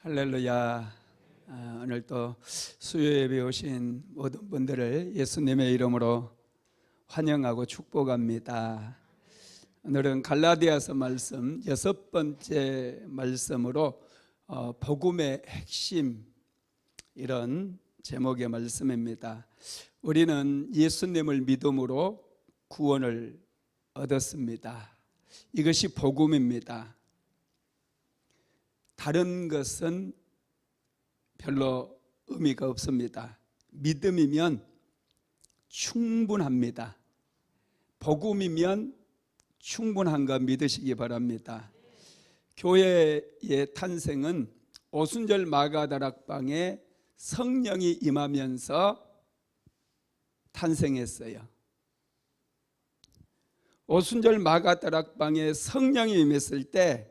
할렐루야. 오늘 또 수요예배 오신 모든 분들을 예수님의 이름으로 환영하고 축복합니다. 오늘은 갈라디아서 말씀 6번째 말씀으로 복음의 핵심, 이런 제목의 말씀입니다. 우리는 예수님을 믿음으로 구원을 얻었습니다. 이것이 복음입니다. 다른 것은 별로 의미가 없습니다. 믿음이면 충분합니다. 복음이면 충분한 거 믿으시기 바랍니다. 교회의 탄생은 오순절 마가다락방에 성령이 임하면서 탄생했어요. 오순절 마가다락방에 성령이 임했을 때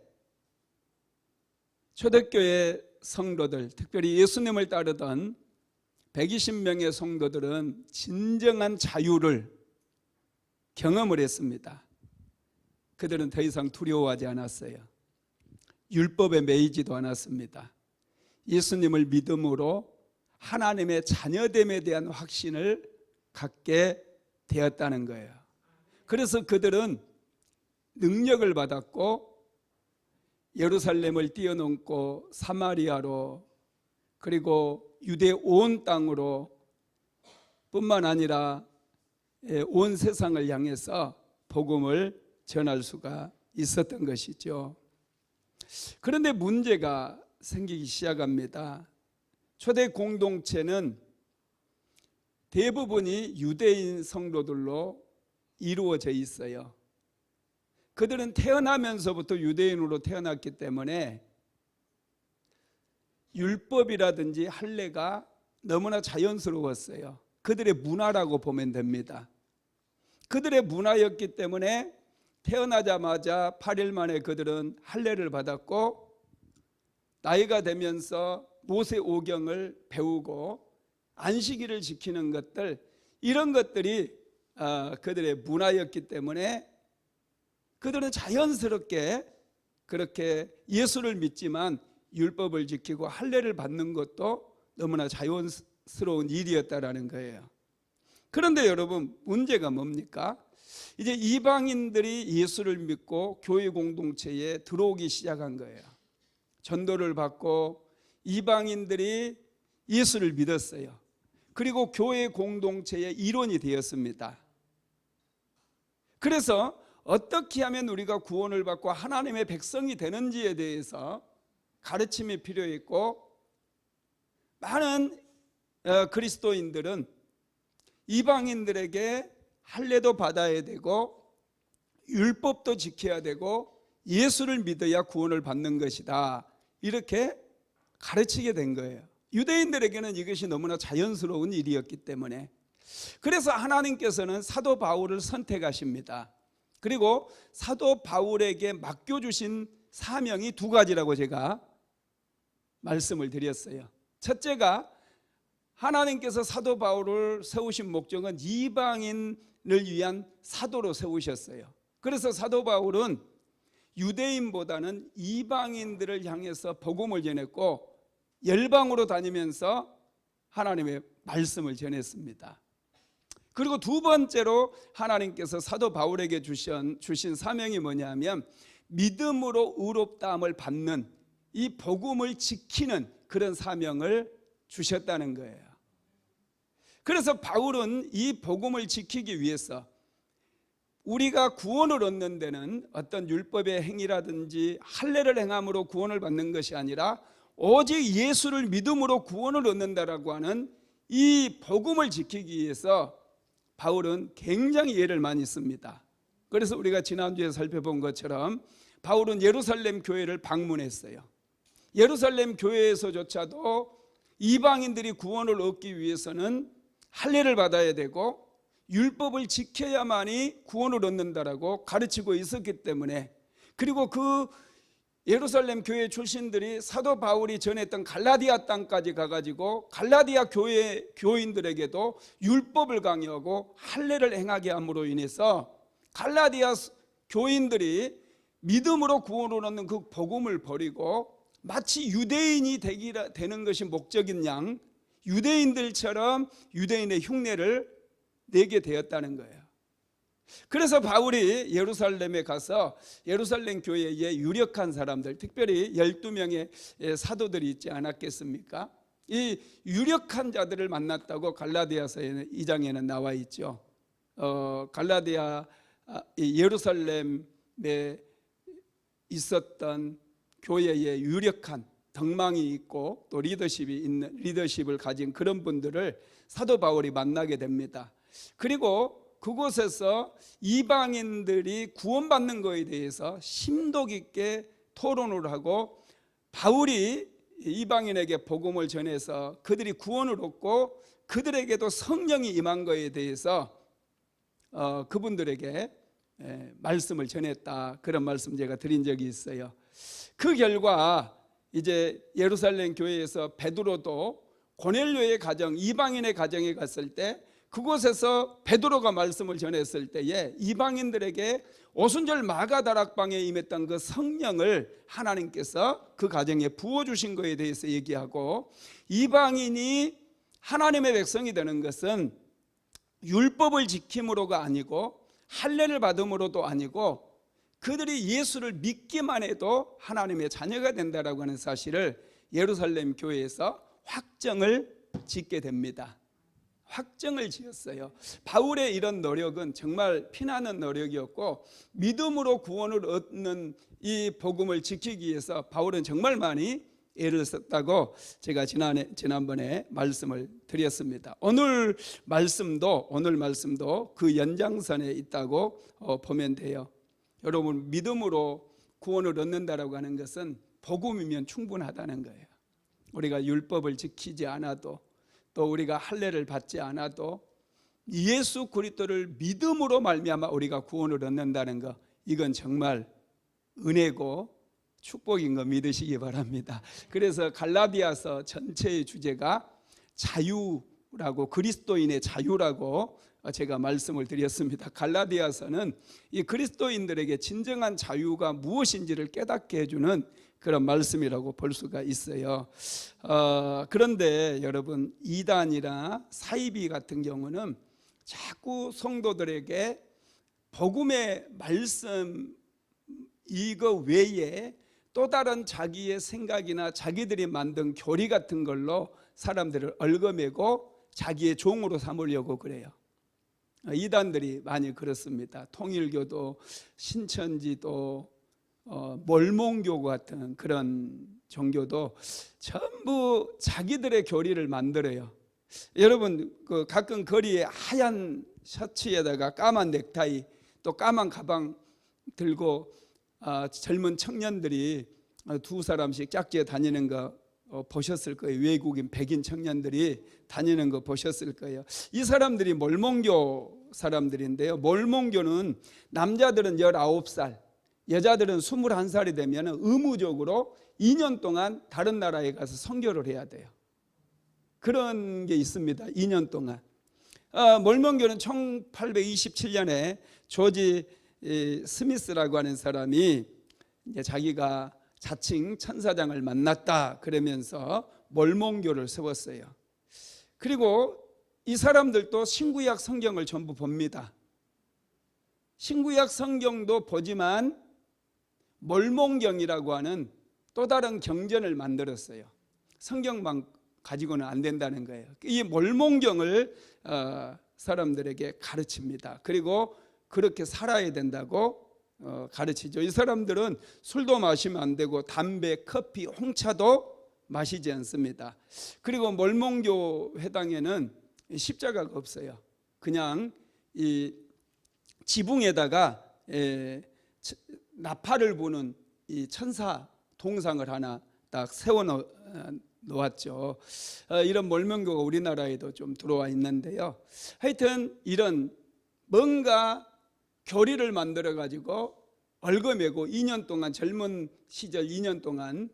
초대교회 성도들, 특별히 예수님을 따르던 120명의 성도들은 진정한 자유를 경험을 했습니다. 그들은 더 이상 두려워하지 않았어요. 율법에 매이지도 않았습니다. 예수님을 믿음으로 하나님의 자녀됨에 대한 확신을 갖게 되었다는 거예요. 그래서 그들은 능력을 받았고 예루살렘을 뛰어넘고 사마리아로, 그리고 유대 온 땅으로 뿐만 아니라 온 세상을 향해서 복음을 전할 수가 있었던 것이죠. 그런데 문제가 생기기 시작합니다. 초대 공동체는 대부분이 유대인 성도들로 이루어져 있어요. 그들은 태어나면서부터 유대인으로 태어났기 때문에 율법이라든지 할례가 너무나 자연스러웠어요. 그들의 문화라고 보면 됩니다. 그들의 문화였기 때문에 태어나자마자 8일 만에 그들은 할례를 받았고, 나이가 되면서 모세 오경을 배우고 안식일을 지키는 것들, 이런 것들이 그들의 문화였기 때문에 그들은 자연스럽게 그렇게 예수를 믿지만 율법을 지키고 할례를 받는 것도 너무나 자연스러운 일이었다라는 거예요. 그런데 여러분, 문제가 뭡니까? 이제 이방인들이 예수를 믿고 교회 공동체에 들어오기 시작한 거예요. 전도를 받고 이방인들이 예수를 믿었어요. 그리고 교회 공동체의 일원이 되었습니다. 그래서 어떻게 하면 우리가 구원을 받고 하나님의 백성이 되는지에 대해서 가르침이 필요했고, 많은 그리스도인들은 이방인들에게 할례도 받아야 되고 율법도 지켜야 되고 예수를 믿어야 구원을 받는 것이다, 이렇게 가르치게 된 거예요. 유대인들에게는 이것이 너무나 자연스러운 일이었기 때문에. 그래서 하나님께서는 사도 바울을 선택하십니다. 그리고 사도 바울에게 맡겨주신 사명이 두 가지라고 제가 말씀을 드렸어요. 첫째가, 하나님께서 사도 바울을 세우신 목적은 이방인을 위한 사도로 세우셨어요. 그래서 사도 바울은 유대인보다는 이방인들을 향해서 복음을 전했고 열방으로 다니면서 하나님의 말씀을 전했습니다. 그리고 두 번째로 하나님께서 사도 바울에게 주신 사명이 뭐냐면 믿음으로 의롭다함을 받는 이 복음을 지키는 그런 사명을 주셨다는 거예요. 그래서 바울은 이 복음을 지키기 위해서 우리가 구원을 얻는 데는 어떤 율법의 행위라든지 할례를 행함으로 구원을 받는 것이 아니라 오직 예수를 믿음으로 구원을 얻는다라고 하는 이 복음을 지키기 위해서 바울은 굉장히 예를 많이 씁니다. 그래서 우리가 지난주에 살펴본 것처럼 바울은 예루살렘 교회를 방문했어요. 예루살렘 교회에서조차도 이방인들이 구원을 얻기 위해서는 할례를 받아야 되고 율법을 지켜야만이 구원을 얻는다라고 가르치고 있었기 때문에, 그리고 그 예루살렘 교회 출신들이 사도 바울이 전했던 갈라디아 땅까지 가가지고 갈라디아 교회 교인들에게도 율법을 강요하고 할례를 행하게 함으로 인해서 갈라디아 교인들이 믿음으로 구원을 얻는 그 복음을 버리고 마치 유대인이 되는 것이 목적인 양 유대인들처럼 유대인의 흉내를 내게 되었다는 거예요. 그래서 바울이 예루살렘에 가서 예루살렘 교회에 유력한 사람들, 특별히 12명의 사도들이 있지 않았겠습니까? 이 유력한 자들을 만났다고 갈라디아서 2장에는 나와 있죠. 갈라디아 예루살렘에 있었던 교회에 유력한 덕망이 있고 또 리더십을 가진 그런 분들을 사도 바울이 만나게 됩니다. 그리고 그곳에서 이방인들이 구원받는 것에 대해서 심도 깊게 토론을 하고 바울이 이방인에게 복음을 전해서 그들이 구원을 얻고 그들에게도 성령이 임한 것에 대해서 그분들에게 말씀을 전했다. 그런 말씀 제가 드린 적이 있어요. 그 결과 이제 예루살렘 교회에서 베드로도 고넬료의 가정, 이방인의 가정에 갔을 때 그곳에서 베드로가 말씀을 전했을 때에 이방인들에게 오순절 마가다락방에 임했던 그 성령을 하나님께서 그 가정에 부어주신 것에 대해서 얘기하고, 이방인이 하나님의 백성이 되는 것은 율법을 지킴으로가 아니고 할례를 받음으로도 아니고 그들이 예수를 믿기만 해도 하나님의 자녀가 된다라고 하는 사실을 예루살렘 교회에서 확정을 짓게 됩니다. 확정을 지었어요. 바울의 이런 노력은 정말 피나는 노력이었고 믿음으로 구원을 얻는 이 복음을 지키기 위해서 바울은 정말 많이 애를 썼다고 제가 지난번에 말씀을 드렸습니다. 오늘 말씀도 그 연장선에 있다고 보면 돼요. 여러분, 믿음으로 구원을 얻는다라고 하는 것은 복음이면 충분하다는 거예요. 우리가 율법을 지키지 않아도 또 우리가 할례를 받지 않아도 예수 그리스도를 믿음으로 말미암아 우리가 구원을 얻는다는 것, 이건 정말 은혜고 축복인 거 믿으시기 바랍니다. 그래서 갈라디아서 전체의 주제가 자유라고, 그리스도인의 자유라고 제가 말씀을 드렸습니다. 갈라디아서는 이 그리스도인들에게 진정한 자유가 무엇인지를 깨닫게 해주는 그런 말씀이라고 볼 수가 있어요. 그런데 여러분, 이단이나 사이비 같은 경우는 자꾸 성도들에게 복음의 말씀 이거 외에 또 다른 자기의 생각이나 자기들이 만든 교리 같은 걸로 사람들을 얽어매고 자기의 종으로 삼으려고 그래요. 이단들이 많이 그렇습니다. 통일교도, 신천지도, 몰몬교 같은 그런 종교도 전부 자기들의 교리를 만들어요. 여러분, 가끔 거리에 하얀 셔츠에다가 까만 넥타이 또 까만 가방 들고 젊은 청년들이 두 사람씩 짝지어 다니는 거 보셨을 거예요. 외국인 백인 청년들이 다니는 거 보셨을 거예요. 이 사람들이 몰몬교 사람들인데요, 몰몬교는 남자들은 19살, 여자들은 21살이 되면 의무적으로 2년 동안 다른 나라에 가서 선교를 해야 돼요. 그런 게 있습니다. 2년 동안. 몰몬교는 1827년에 조지 스미스라고 하는 사람이 이제 자기가 자칭 천사장을 만났다 그러면서 몰몬교를 세웠어요. 그리고 이 사람들도 신구약 성경을 전부 봅니다. 신구약 성경도 보지만 몰몬경이라고 하는 또 다른 경전을 만들었어요. 성경만 가지고는 안 된다는 거예요. 이 몰몬경을 사람들에게 가르칩니다. 그리고 그렇게 살아야 된다고 가르치죠. 이 사람들은 술도 마시면 안 되고 담배, 커피, 홍차도 마시지 않습니다. 그리고 몰몬교 회당에는 십자가가 없어요. 그냥 이 지붕에다가 나팔을 부는 이 천사 동상을 하나 딱 세워 놓았죠. 이런 몰몬교가 우리나라에도 좀 들어와 있는데요. 하여튼 이런 뭔가 교리를 만들어 가지고 얽어매고 2년 동안, 젊은 시절 2년 동안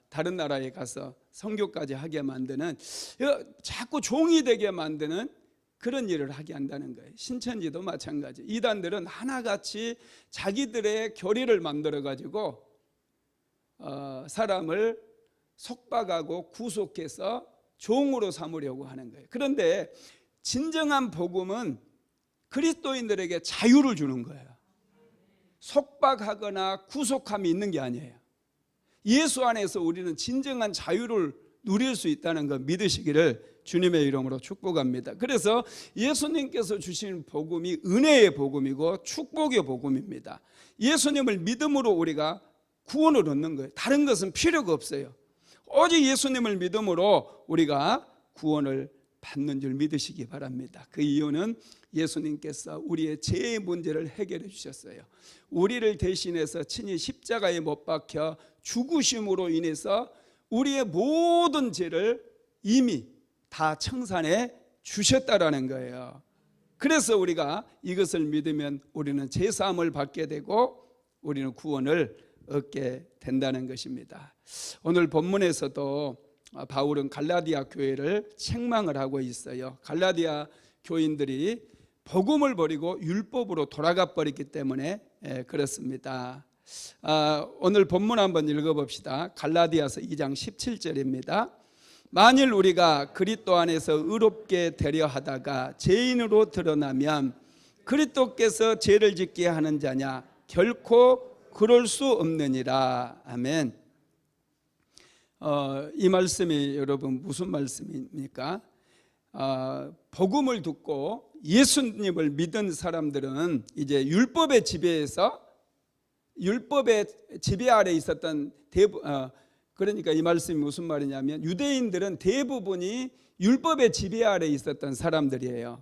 다른 나라에 가서 선교까지 하게 만드는, 자꾸 종이 되게 만드는 그런 일을 하게 한다는 거예요. 신천지도 마찬가지. 이단들은 하나같이 자기들의 교리를 만들어 가지고 사람을 속박하고 구속해서 종으로 삼으려고 하는 거예요. 그런데 진정한 복음은 그리스도인들에게 자유를 주는 거예요. 속박하거나 구속함이 있는 게 아니에요. 예수 안에서 우리는 진정한 자유를 누릴 수 있다는 거 믿으시기를 주님의 이름으로 축복합니다. 그래서 예수님께서 주신 복음이 은혜의 복음이고 축복의 복음입니다. 예수님을 믿음으로 우리가 구원을 얻는 거예요. 다른 것은 필요가 없어요. 오직 예수님을 믿음으로 우리가 구원을 받는 줄 믿으시기 바랍니다. 그 이유는 예수님께서 우리의 죄의 문제를 해결해 주셨어요. 우리를 대신해서 친히 십자가에 못 박혀 죽으심으로 인해서 우리의 모든 죄를 이미 다 청산해 주셨다라는 거예요. 그래서 우리가 이것을 믿으면 우리는 죄사함을 받게 되고 우리는 구원을 얻게 된다는 것입니다. 오늘 본문에서도 바울은 갈라디아 교회를 책망을 하고 있어요. 갈라디아 교인들이 복음을 버리고 율법으로 돌아가 버렸기 때문에 그렇습니다. 오늘 본문 한번 읽어봅시다. 갈라디아서 2장 17절입니다. 만일 우리가 그리스도 안에서 의롭게 되려 하다가 죄인으로 드러나면 그리스도께서 죄를 짓게 하는 자냐? 결코 그럴 수 없느니라. 아멘. 이 말씀이 여러분 무슨 말씀입니까? 복음을 듣고 예수님을 믿은 사람들은 이제 율법의 지배에서 율법의 지배 아래 있었던 그러니까 이 말씀이 무슨 말이냐면 유대인들은 대부분이 율법의 지배 아래 있었던 사람들이에요.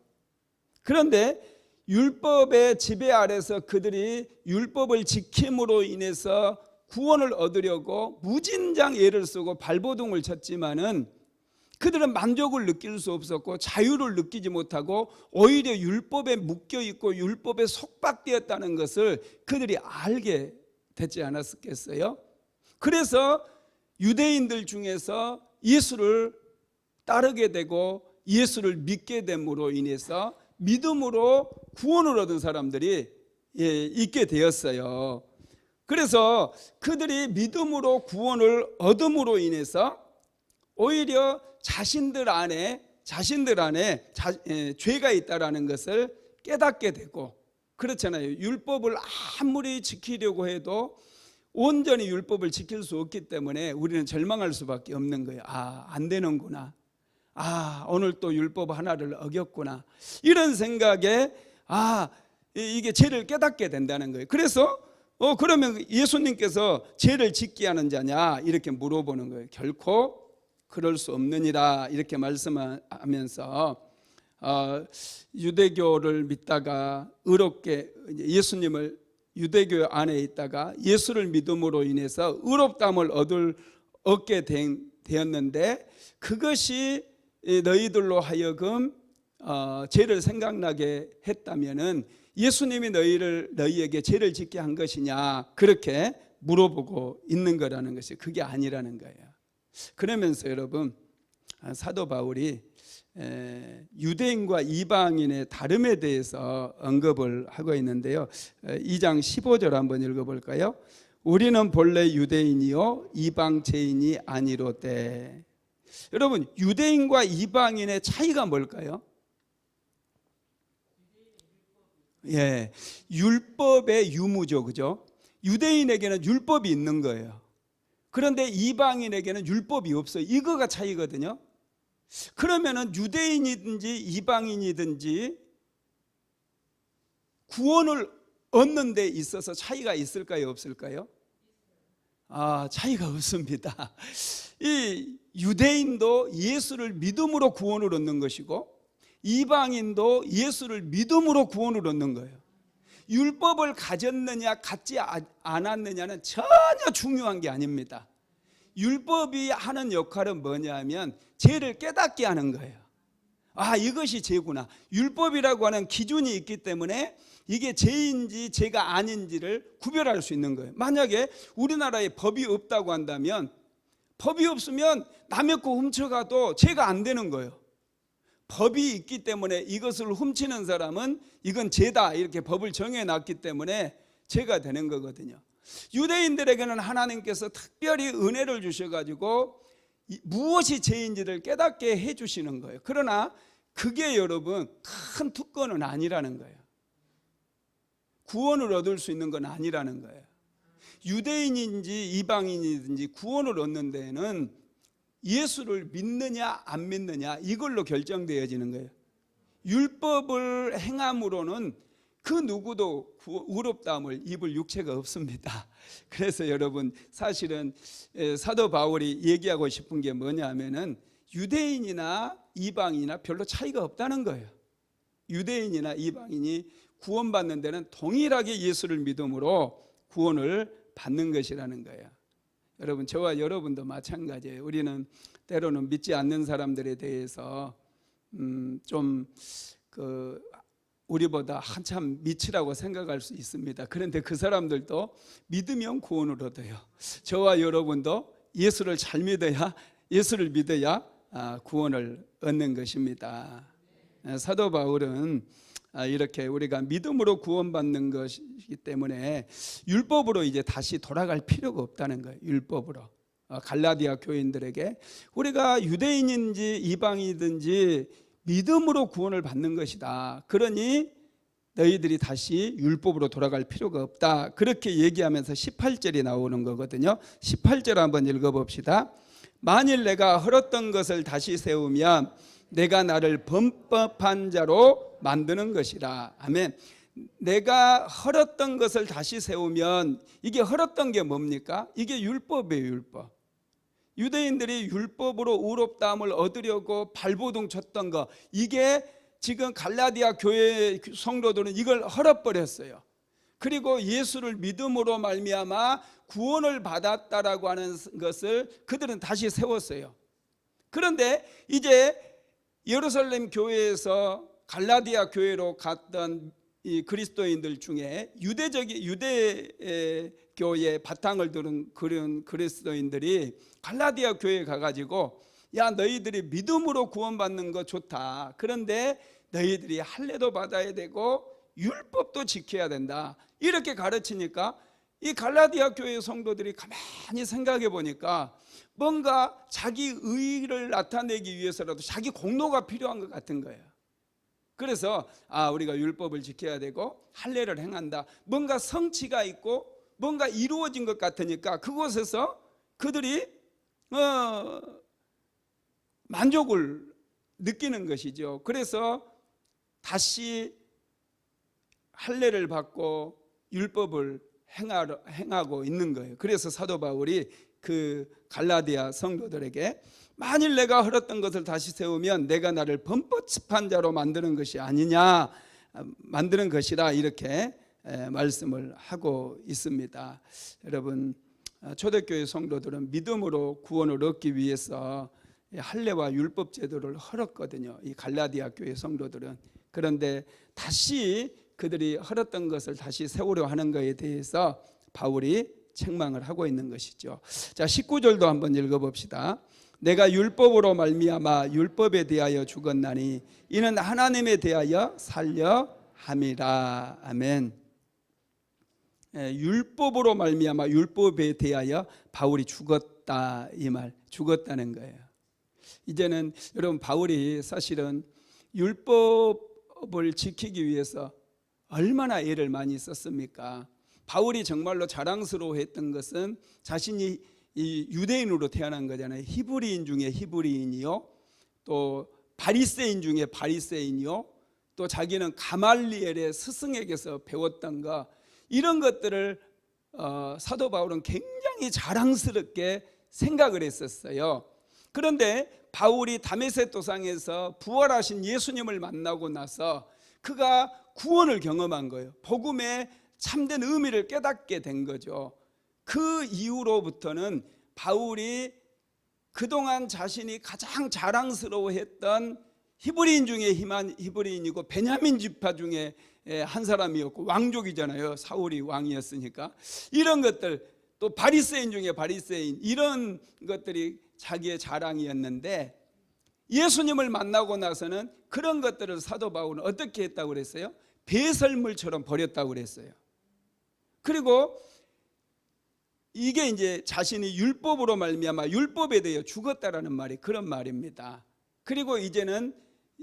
그런데 율법의 지배 아래서 그들이 율법을 지킴으로 인해서 구원을 얻으려고 무진장 애를 쓰고 발버둥을 쳤지만은 그들은 만족을 느낄 수 없었고 자유를 느끼지 못하고 오히려 율법에 묶여 있고 율법에 속박되었다는 것을 그들이 알게 되지 않았겠어요? 그래서 유대인들 중에서 예수를 따르게 되고 예수를 믿게 됨으로 인해서 믿음으로 구원을 얻은 사람들이 있게 되었어요. 그래서 그들이 믿음으로 구원을 얻음으로 인해서 오히려 자신들 안에 죄가 있다라는 것을 깨닫게 되고, 그렇잖아요. 율법을 아무리 지키려고 해도 온전히 율법을 지킬 수 없기 때문에 우리는 절망할 수밖에 없는 거예요. 안 되는구나. 오늘 또 율법 하나를 어겼구나. 이런 생각에 이게 죄를 깨닫게 된다는 거예요. 그래서 그러면 예수님께서 죄를 짓게 하는 자냐 이렇게 물어보는 거예요. 결코 그럴 수 없느니라 이렇게 말씀하면서 유대교를 믿다가 의롭게 예수님을 유대교 안에 있다가 예수를 믿음으로 인해서 의롭다함을 얻게 되었는데 그것이 너희들로 하여금 죄를 생각나게 했다면은 예수님이 너희에게 죄를 짓게 한 것이냐 그렇게 물어보고 있는 거라는 것이 그게 아니라는 거예요. 그러면서 여러분 사도 바울이 유대인과 이방인의 다름에 대해서 언급을 하고 있는데요. 2장 15절 한번 읽어볼까요? 우리는 본래 유대인이요 이방제인이 아니로되. 여러분 유대인과 이방인의 차이가 뭘까요? 율법의 유무죠, 그죠? 유대인에게는 율법이 있는 거예요. 그런데 이방인에게는 율법이 없어요. 이거가 차이거든요. 그러면은 유대인이든지 이방인이든지 구원을 얻는 데 있어서 차이가 있을까요, 없을까요? 차이가 없습니다. 이 유대인도 예수를 믿음으로 구원을 얻는 것이고 이방인도 예수를 믿음으로 구원을 얻는 거예요. 율법을 가졌느냐 갖지 않았느냐는 전혀 중요한 게 아닙니다. 율법이 하는 역할은 뭐냐면 죄를 깨닫게 하는 거예요. 이것이 죄구나. 율법이라고 하는 기준이 있기 때문에 이게 죄인지 죄가 아닌지를 구별할 수 있는 거예요. 만약에 우리나라에 법이 없다고 한다면 법이 없으면 남의 거 훔쳐가도 죄가 안 되는 거예요. 법이 있기 때문에 이것을 훔치는 사람은 이건 죄다 이렇게 법을 정해놨기 때문에 죄가 되는 거거든요. 유대인들에게는 하나님께서 특별히 은혜를 주셔가지고 무엇이 죄인지를 깨닫게 해주시는 거예요. 그러나 그게 여러분 큰 특권은 아니라는 거예요. 구원을 얻을 수 있는 건 아니라는 거예요. 유대인인지 이방인이든지 구원을 얻는 데에는 예수를 믿느냐 안 믿느냐 이걸로 결정되어지는 거예요. 율법을 행함으로는 그 누구도 의롭다함을 입을 육체가 없습니다. 그래서 여러분 사실은 사도 바울이 얘기하고 싶은 게 뭐냐면은 유대인이나 이방인이나 별로 차이가 없다는 거예요. 유대인이나 이방인이 구원받는 데는 동일하게 예수를 믿음으로 구원을 받는 것이라는 거예요. 여러분 저와 여러분도 마찬가지예요. 우리는 때로는 믿지 않는 사람들에 대해서 우리보다 한참 미치라고 생각할 수 있습니다. 그런데 그 사람들도 믿으면 구원을 얻어요. 저와 여러분도 예수를 믿어야 구원을 얻는 것입니다. 사도 바울은 이렇게 우리가 믿음으로 구원받는 것이기 때문에 율법으로 이제 다시 돌아갈 필요가 없다는 거예요. 율법으로 갈라디아 교인들에게 우리가 유대인인지 이방이든지 믿음으로 구원을 받는 것이다. 그러니 너희들이 다시 율법으로 돌아갈 필요가 없다. 그렇게 얘기하면서 18절이 나오는 거거든요. 18절 한번 읽어봅시다. 만일 내가 헐었던 것을 다시 세우면 내가 나를 범법한 자로 만드는 것이라. 아멘. 내가 헐었던 것을 다시 세우면, 이게 헐었던 게 뭡니까? 이게 율법이에요. 율법. 유대인들이 율법으로 의롭다함을 얻으려고 발버둥 쳤던 거, 이게 지금 갈라디아 교회 성도들은 이걸 헐어버렸어요. 그리고 예수를 믿음으로 말미암아 구원을 받았다라고 하는 것을 그들은 다시 세웠어요. 그런데 이제 예루살렘 교회에서 갈라디아 교회로 갔던 이 그리스도인들 중에 유대 교회의 바탕을 두른 그런 그리스도인들이 갈라디아 교회에 가가지고 야 너희들이 믿음으로 구원받는 거 좋다. 그런데 너희들이 할례도 받아야 되고 율법도 지켜야 된다. 이렇게 가르치니까 이 갈라디아 교회 성도들이 가만히 생각해 보니까 뭔가 자기 의의를 나타내기 위해서라도 자기 공로가 필요한 것 같은 거예요. 그래서 우리가 율법을 지켜야 되고 할례를 행한다. 뭔가 성취가 있고 뭔가 이루어진 것 같으니까 그곳에서 그들이 만족을 느끼는 것이죠. 그래서 다시 할례를 받고 율법을 행하고 있는 거예요. 그래서 사도 바울이 그 갈라디아 성도들에게 만일 내가 헐었던 것을 다시 세우면 내가 나를 범법한 자로 만드는 것이 아니냐, 만드는 것이라 이렇게 말씀을 하고 있습니다. 여러분 초대교회 성도들은 믿음으로 구원을 얻기 위해서 할례와 율법 제도를 헐었거든요. 이 갈라디아 교회 성도들은. 그런데 다시 그들이 헐었던 것을 다시 세우려 하는 것에 대해서 바울이 책망을 하고 있는 것이죠. 자, 19절도 한번 읽어봅시다. 내가 율법으로 말미암아 율법에 대하여 죽었나니 이는 하나님에 대하여 살려 함이라. 아멘. 율법으로 말미암아 율법에 대하여 바울이 죽었다, 이 말, 죽었다는 거예요. 이제는 여러분 바울이 사실은 율법을 지키기 위해서 얼마나 애를 많이 썼습니까? 바울이 정말로 자랑스러워했던 것은 자신이 이 유대인으로 태어난 거잖아요. 히브리인 중에 히브리인이요, 또 바리새인 중에 바리새인이요, 또 자기는 가말리엘의 스승에게서 배웠던 거, 이런 것들을 사도 바울은 굉장히 자랑스럽게 생각을 했었어요. 그런데 바울이 다메섹 도상에서 부활하신 예수님을 만나고 나서 그가 구원을 경험한 거예요. 복음의 참된 의미를 깨닫게 된 거죠. 그 이후로부터는 바울이 그동안 자신이 가장 자랑스러워했던 히브리인 중에 히브리인이고 베냐민 지파 중에 한 사람이었고 왕족이잖아요. 사울이 왕이었으니까. 이런 것들, 또 바리새인 중에 바리새인, 이런 것들이 자기의 자랑이었는데 예수님을 만나고 나서는 그런 것들을 사도 바울은 어떻게 했다고 그랬어요? 배설물처럼 버렸다고 그랬어요. 그리고 이게 이제 자신이 율법으로 말미암아 율법에 대해 죽었다라는 말이 그런 말입니다. 그리고 이제는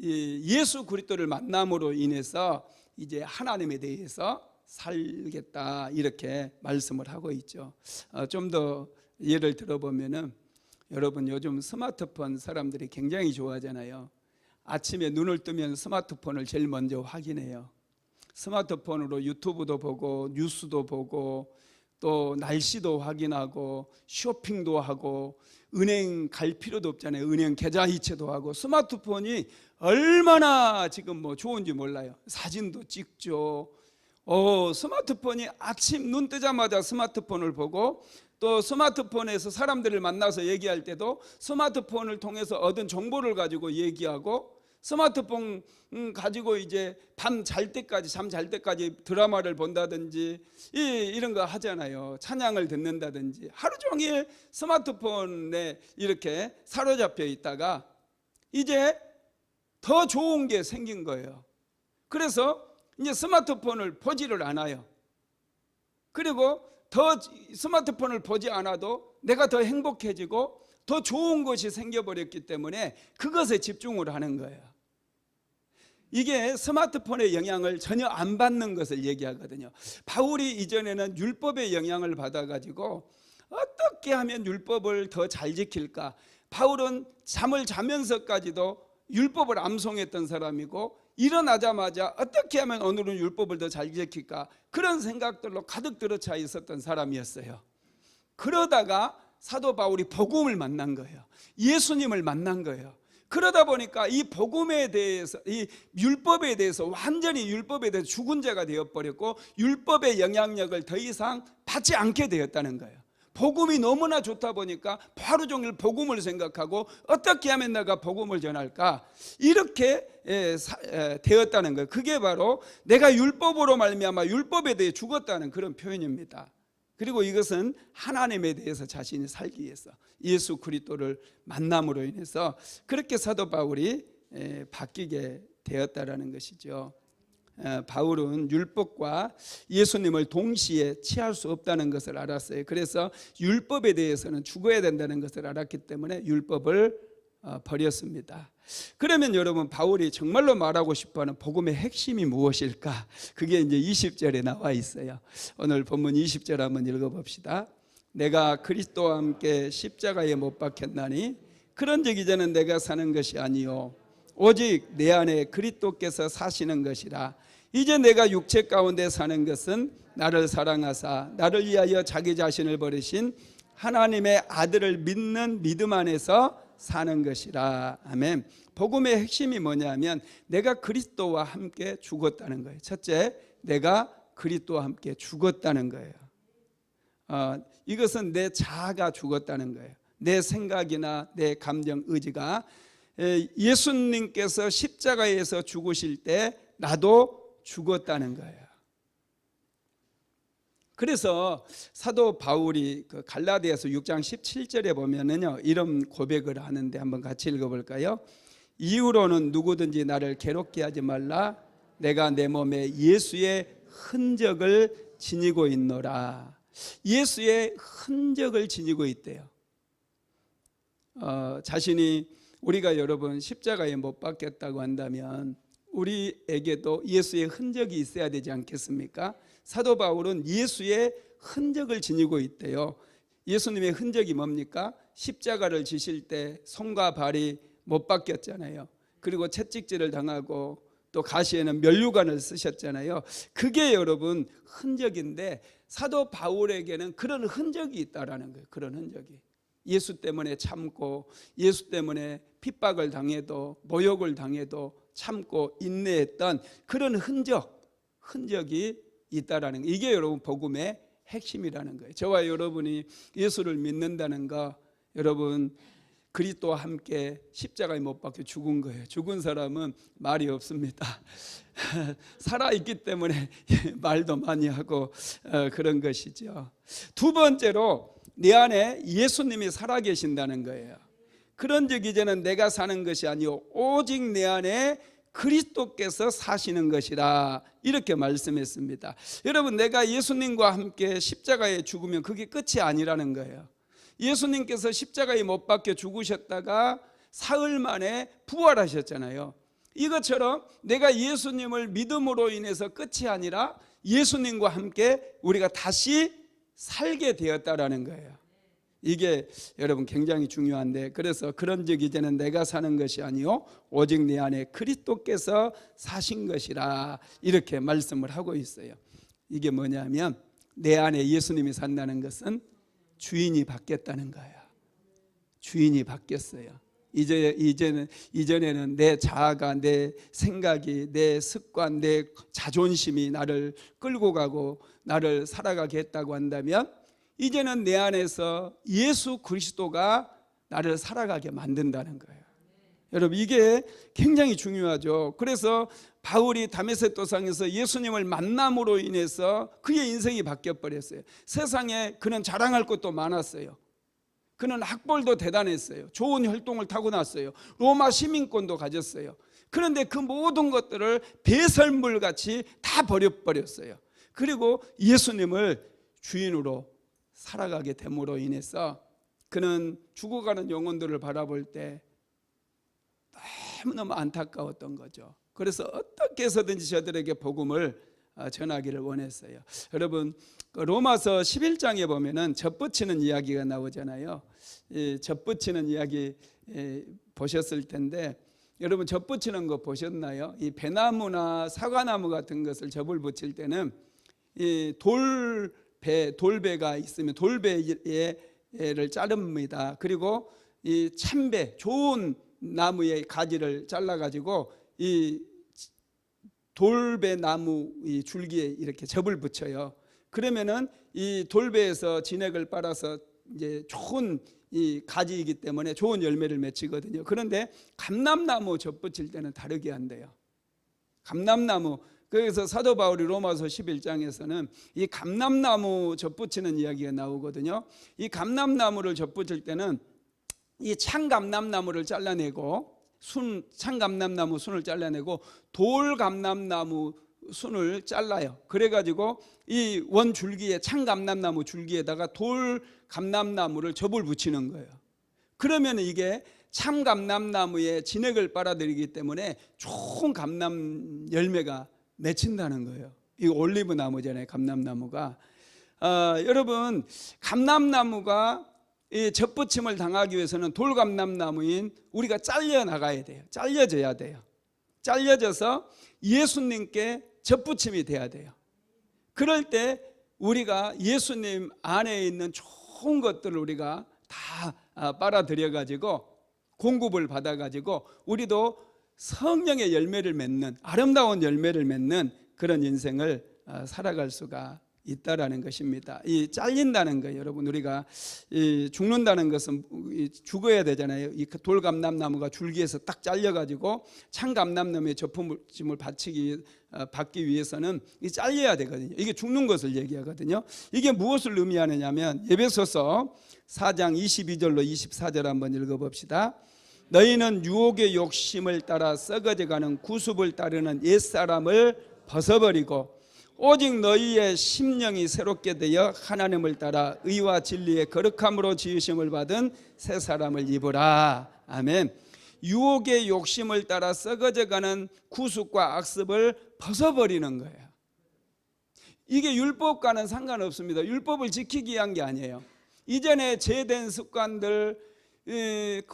예수 그리스도를 만남으로 인해서 이제 하나님에 대해서 살겠다 이렇게 말씀을 하고 있죠. 좀 더 예를 들어보면은 여러분 요즘 스마트폰 사람들이 굉장히 좋아하잖아요. 아침에 눈을 뜨면 스마트폰을 제일 먼저 확인해요. 스마트폰으로 유튜브도 보고 뉴스도 보고 또 날씨도 확인하고 쇼핑도 하고 은행 갈 필요도 없잖아요. 은행 계좌 이체도 하고 스마트폰이 얼마나 지금 뭐 좋은지 몰라요. 사진도 찍죠. 스마트폰이 아침 눈 뜨자마자 스마트폰을 보고 또 스마트폰에서 사람들을 만나서 얘기할 때도 스마트폰을 통해서 얻은 정보를 가지고 얘기하고 스마트폰 가지고 이제 밤 잘 때까지 잠 잘 때까지 드라마를 본다든지 이런 거 하잖아요. 찬양을 듣는다든지 하루 종일 스마트폰에 이렇게 사로잡혀 있다가 이제 더 좋은 게 생긴 거예요. 그래서 이제 스마트폰을 보지를 않아요. 그리고 더 스마트폰을 보지 않아도 내가 더 행복해지고 더 좋은 것이 생겨버렸기 때문에 그것에 집중을 하는 거예요. 이게 스마트폰의 영향을 전혀 안 받는 것을 얘기하거든요. 바울이 이전에는 율법의 영향을 받아가지고 어떻게 하면 율법을 더 잘 지킬까? 바울은 잠을 자면서까지도 율법을 암송했던 사람이고 일어나자마자 어떻게 하면 오늘은 율법을 더 잘 지킬까? 그런 생각들로 가득 들어차 있었던 사람이었어요. 그러다가 사도 바울이 복음을 만난 거예요. 예수님을 만난 거예요. 그러다 보니까 이 복음에 대해서, 이 율법에 대해서 완전히 율법에 대해서 죽은 자가 되어버렸고 율법의 영향력을 더 이상 받지 않게 되었다는 거예요. 복음이 너무나 좋다 보니까 하루 종일 복음을 생각하고 어떻게 하면 내가 복음을 전할까 이렇게 되었다는 거예요. 그게 바로 내가 율법으로 말미암아 율법에 대해 죽었다는 그런 표현입니다. 그리고 이것은 하나님에 대해서 자신이 살기 위해서 예수 그리스도를 만남으로 인해서 그렇게 사도 바울이 바뀌게 되었다라는 것이죠. 바울은 율법과 예수님을 동시에 취할 수 없다는 것을 알았어요. 그래서 율법에 대해서는 죽어야 된다는 것을 알았기 때문에 율법을 버렸습니다. 그러면 여러분 바울이 정말로 말하고 싶어하는 복음의 핵심이 무엇일까? 그게 이제 20절에 나와 있어요. 오늘 본문 20절 한번 읽어봅시다. 내가 그리스도와 함께 십자가에 못 박혔나니 그런즉 이제는 내가 사는 것이 아니요 오직 내 안에 그리스도께서 사시는 것이라. 이제 내가 육체 가운데 사는 것은 나를 사랑하사 나를 위하여 자기 자신을 버리신 하나님의 아들을 믿는 믿음 안에서 사는 것이라. 아멘. 복음의 핵심이 뭐냐면 내가 그리스도와 함께 죽었다는 거예요. 첫째, 내가 그리스도와 함께 죽었다는 거예요. 이것은 내 자아가 죽었다는 거예요. 내 생각이나 내 감정, 의지가 예수님께서 십자가에서 죽으실 때 나도 죽었다는 거예요. 그래서 사도 바울이 그 갈라디아서 6장 17절에 보면은요 이런 고백을 하는데 한번 같이 읽어볼까요? 이후로는 누구든지 나를 괴롭게 하지 말라. 내가 내 몸에 예수의 흔적을 지니고 있노라. 예수의 흔적을 지니고 있대요. 자신이 우리가 여러분 십자가에 못 박혔다고 한다면 우리에게도 예수의 흔적이 있어야 되지 않겠습니까? 사도 바울은 예수의 흔적을 지니고 있대요. 예수님의 흔적이 뭡니까? 십자가를 지실 때 손과 발이 못 박혔잖아요. 그리고 채찍질을 당하고 또 가시에는 면류관을 쓰셨잖아요. 그게 여러분 흔적인데 사도 바울에게는 그런 흔적이 있다라는 거예요. 그런 흔적이. 예수 때문에 참고 예수 때문에 핍박을 당해도 모욕을 당해도 참고 인내했던 그런 흔적이 있다라는 거. 이게 여러분 복음의 핵심이라는 거예요. 저와 여러분이 예수를 믿는다는 거, 여러분 그리스도와 함께 십자가에 못 박혀 죽은 거예요. 죽은 사람은 말이 없습니다. 살아있기 때문에 말도 많이 하고 그런 것이죠. 두 번째로 내 안에 예수님이 살아계신다는 거예요. 그런즉 이제는 내가 사는 것이 아니요 오직 내 안에 그리스도께서 사시는 것이라 이렇게 말씀했습니다. 여러분, 내가 예수님과 함께 십자가에 죽으면 그게 끝이 아니라는 거예요. 예수님께서 십자가에 못 박혀 죽으셨다가 사흘 만에 부활하셨잖아요. 이것처럼 내가 예수님을 믿음으로 인해서 끝이 아니라 예수님과 함께 우리가 다시 살게 되었다라는 거예요. 이게 여러분 굉장히 중요한데, 그래서 그런즉 이제는 내가 사는 것이 아니요 오직 내 안에 그리스도께서 사신 것이라 이렇게 말씀을 하고 있어요. 이게 뭐냐면 내 안에 예수님이 산다는 것은 주인이 바뀌었다는 거예요. 주인이 바뀌었어요. 이전에는 내 자아가, 내 생각이, 내 습관, 내 자존심이 나를 끌고 가고 나를 살아가게 했다고 한다면, 이제는 내 안에서 예수 그리스도가 나를 살아가게 만든다는 거예요. 여러분, 이게 굉장히 중요하죠. 그래서 바울이 다메섹 도상에서 예수님을 만남으로 인해서 그의 인생이 바뀌어버렸어요. 세상에 그는 자랑할 것도 많았어요. 그는 학벌도 대단했어요. 좋은 혈통을 타고났어요. 로마 시민권도 가졌어요. 그런데 그 모든 것들을 배설물같이 다 버려버렸어요. 그리고 예수님을 주인으로 살아가게 됨으로 인해서 그는 죽어가는 영혼들을 바라볼 때 너무너무 안타까웠던 거죠. 그래서 어떻게 해서든지 저들에게 복음을 전하기를 원했어요. 여러분, 로마서 11장에 보면은 젖붙이는 이야기가 나오잖아요. 이 젖붙이는 이야기 보셨을 텐데, 여러분 젖붙이는 거 보셨나요? 이 배나무나 사과나무 같은 것을 젖을 붙일 때는 이 돌배가 있으면 돌배를 자릅니다. 그리고 이 참배, 좋은 나무의 가지를 잘라가지고 이 돌배나무 이 줄기에 이렇게 즙을 붙여요. 그러면은 이 돌배에서 진액을 빨아서 이제 좋은 이 가지이기 때문에 좋은 열매를 맺히거든요. 그런데 감람나무 젖 붙일 때는 다르게 한대요. 감람나무, 그래서 사도 바울이 로마서 11장에서는 이 감람나무 젖 붙이는 이야기가 나오거든요. 이 감람나무를 젖 붙일 때는 이 참감람나무를 잘라내고 참감람나무 순을 잘라내고 돌감람나무 순을 잘라요. 그래가지고 이 원 줄기에, 참감람나무 줄기에다가 돌감람나무를 즙을 붙이는 거예요. 그러면 이게 참감람나무에 진액을 빨아들이기 때문에 좋은 감람 열매가 맺힌다는 거예요. 이 올리브 나무잖아요, 감람나무가. 여러분, 감람나무가 이 젖붙임을 당하기 위해서는 돌감람나무인 우리가 잘려 나가야 돼요. 잘려져야 돼요. 잘려져서 예수님께 젖붙임이 돼야 돼요. 그럴 때 우리가 예수님 안에 있는 좋은 것들을 우리가 다 빨아들여 가지고 공급을 받아 가지고 우리도 성령의 열매를 맺는, 아름다운 열매를 맺는 그런 인생을 살아갈 수가 있다라는 것입니다. 이 잘린다는 거예요. 여러분, 우리가 이 죽는다는 것은 죽어야 되잖아요. 이 돌감람나무가 줄기에서 딱 잘려가지고 참감람나무의 젖품을 받기 위해서는 이 잘려야 되거든요. 이게 죽는 것을 얘기하거든요. 이게 무엇을 의미하느냐면 에베소서 4장 22절로 24절 한번 읽어봅시다. 너희는 유혹의 욕심을 따라 썩어져가는 구습을 따르는 옛사람을 벗어버리고 오직 너희의 심령이 새롭게 되어 하나님을 따라 의와 진리의 거룩함으로 지으심을 받은 새 사람을 입으라. 아멘. 유혹의 욕심을 따라 썩어져가는 구습과 악습을 벗어버리는 거예요. 이게 율법과는 상관없습니다. 율법을 지키기 위한 게 아니에요. 이전에 죄된 습관들,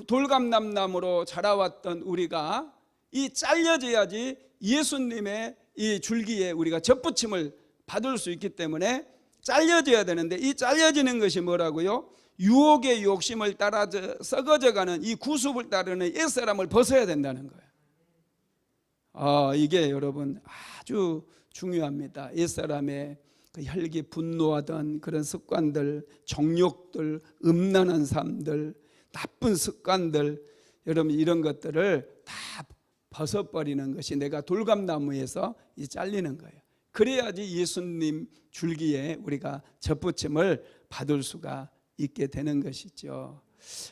돌감람나무로 자라왔던 우리가 이 잘려져야지 예수님의 이 줄기에 우리가 젖붙임을 받을 수 있기 때문에 잘려져야 되는데, 이 잘려지는 것이 뭐라고요? 유혹의 욕심을 따라 썩어져가는 이 구습을 따르는 옛사람을 벗어야 된다는 거예요. 이게 여러분 아주 중요합니다. 옛사람의 그 혈기, 분노하던 그런 습관들, 정욕들, 음란한 삶들, 나쁜 습관들, 여러분 이런 것들을 다 벗어버리는 것이 내가 돌감나무에서 잘리는 거예요. 그래야지 예수님 줄기에 우리가 젖붙임을 받을 수가 있게 되는 것이죠.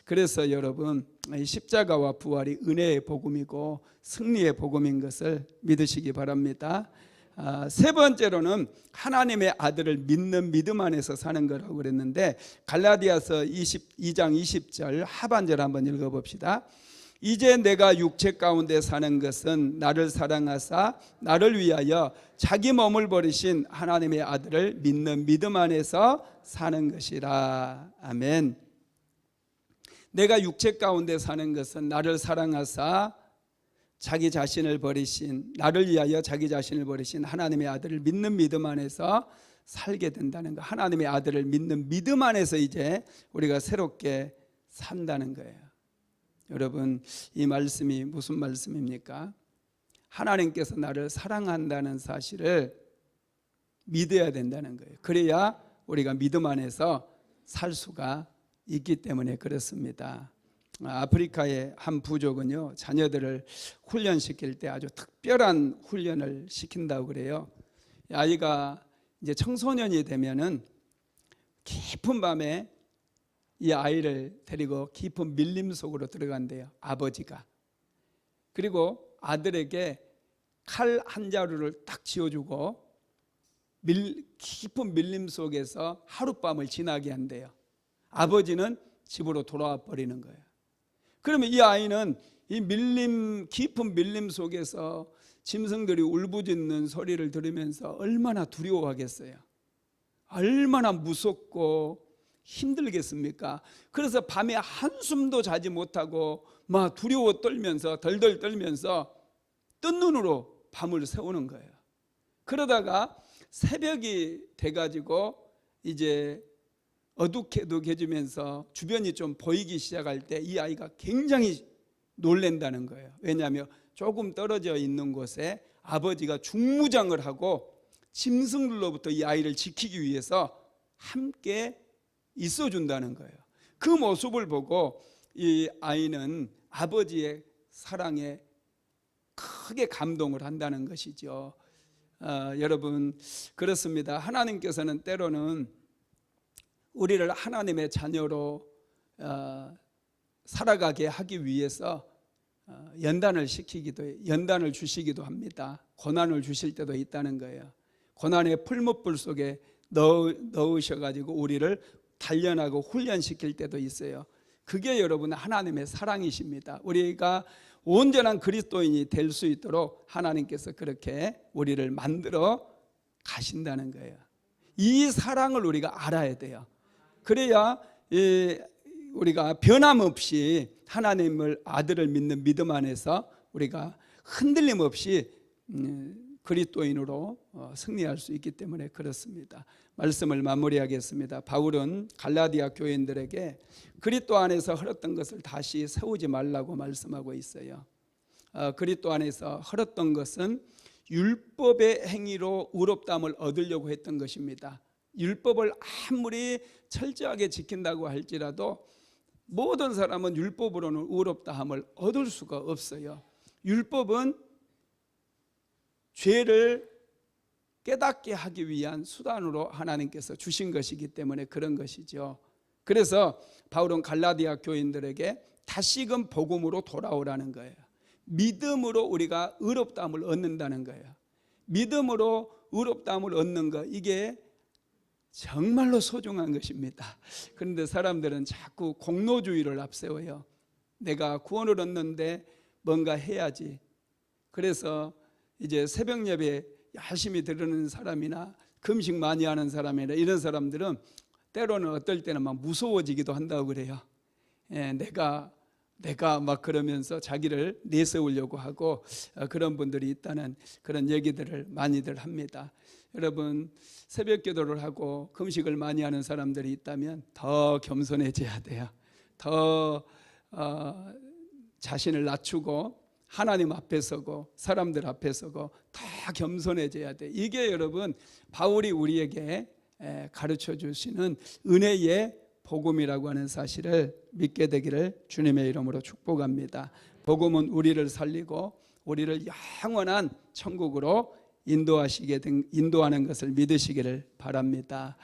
그래서 여러분, 이 십자가와 부활이 은혜의 복음이고 승리의 복음인 것을 믿으시기 바랍니다. 세 번째로는 하나님의 아들을 믿는 믿음 안에서 사는 거라고 그랬는데, 갈라디아서 22장 20절 하반절 한번 읽어봅시다. 이제 내가 육체 가운데 사는 것은 나를 사랑하사 나를 위하여 자기 몸을 버리신 하나님의 아들을 믿는 믿음 안에서 사는 것이라. 아멘. 내가 육체 가운데 사는 것은 나를 사랑하사 자기 자신을 버리신, 나를 위하여 자기 자신을 버리신 하나님의 아들을 믿는 믿음 안에서 살게 된다는 거. 하나님의 아들을 믿는 믿음 안에서 이제 우리가 새롭게 산다는 거예요. 여러분, 이 말씀이 무슨 말씀입니까? 하나님께서 나를 사랑한다는 사실을 믿어야 된다는 거예요. 그래야 우리가 믿음 안에서 살 수가 있기 때문에 그렇습니다. 아프리카의 한 부족은요, 자녀들을 훈련시킬 때 아주 특별한 훈련을 시킨다고 그래요. 아이가 이제 청소년이 되면은 깊은 밤에 이 아이를 데리고 깊은 밀림 속으로 들어간대요, 아버지가. 그리고 아들에게 칼 한 자루를 딱 쥐어주고 깊은 밀림 속에서 하룻밤을 지나게 한대요. 아버지는 집으로 돌아와 버리는 거예요. 그러면 이 아이는 이 깊은 밀림 속에서 짐승들이 울부짖는 소리를 들으면서 얼마나 두려워하겠어요. 얼마나 무섭고 힘들겠습니까? 그래서 밤에 한숨도 자지 못하고 막 두려워 떨면서 덜덜 떨면서 뜬 눈으로 밤을 새우는 거예요. 그러다가 새벽이 돼가지고 이제 어둑해지면서 주변이 좀 보이기 시작할 때 이 아이가 굉장히 놀란다는 거예요. 왜냐하면 조금 떨어져 있는 곳에 아버지가 중무장을 하고 짐승들로부터 이 아이를 지키기 위해서 함께 있어준다는 거예요. 그 모습을 보고 이 아이는 아버지의 사랑에 크게 감동을 한다는 것이죠. 여러분, 그렇습니다. 하나님께서는 때로는 우리를 하나님의 자녀로 살아가게 하기 위해서 연단을 주시기도 합니다. 고난을 주실 때도 있다는 거예요. 고난의 풀무불 속에 넣으셔가지고 우리를 단련하고 훈련시킬 때도 있어요. 그게 여러분 하나님의 사랑이십니다. 우리가 온전한 그리스도인이 될 수 있도록 하나님께서 그렇게 우리를 만들어 가신다는 거예요. 이 사랑을 우리가 알아야 돼요. 그래야 우리가 변함없이 하나님을 아들을 믿는 믿음 안에서 우리가 흔들림 없이 그리스도인으로 승리할 수 있기 때문에 그렇습니다. 말씀을 마무리하겠습니다. 바울은 갈라디아 교인들에게 그리스도 안에서 헐었던 것을 다시 세우지 말라고 말씀하고 있어요. 그리스도 안에서 헐었던 것은 율법의 행위로 의롭다함을 얻으려고 했던 것입니다. 율법을 아무리 철저하게 지킨다고 할지라도 모든 사람은 율법으로는 의롭다함을 얻을 수가 없어요. 율법은 죄를 깨닫게 하기 위한 수단으로 하나님께서 주신 것이기 때문에 그런 것이죠. 그래서 바울은 갈라디아 교인들에게 다시금 복음으로 돌아오라는 거예요. 믿음으로 우리가 의롭다함을 얻는다는 거예요. 믿음으로 의롭다함을 얻는 것, 이게 정말로 소중한 것입니다. 그런데 사람들은 자꾸 공로주의를 앞세워요. 내가 구원을 얻는데 뭔가 해야지. 그래서 이제 새벽 예배 열심히 들으는 사람이나 금식 많이 하는 사람이나 이런 사람들은 때로는 어떨 때는 막 무서워지기도 한다고 그래요. 내가 막 그러면서 자기를 내세우려고 하고 그런 분들이 있다는 그런 얘기들을 많이들 합니다. 여러분, 새벽 기도를 하고 금식을 많이 하는 사람들이 있다면 더 겸손해져야 돼요. 더 자신을 낮추고 하나님 앞에 서고 사람들 앞에 서고 다 겸손해져야 돼. 이게 여러분 바울이 우리에게 가르쳐 주시는 은혜의 복음이라고 하는 사실을 믿게 되기를 주님의 이름으로 축복합니다. 복음은 우리를 살리고 우리를 영원한 천국으로 인도하는 것을 믿으시기를 바랍니다.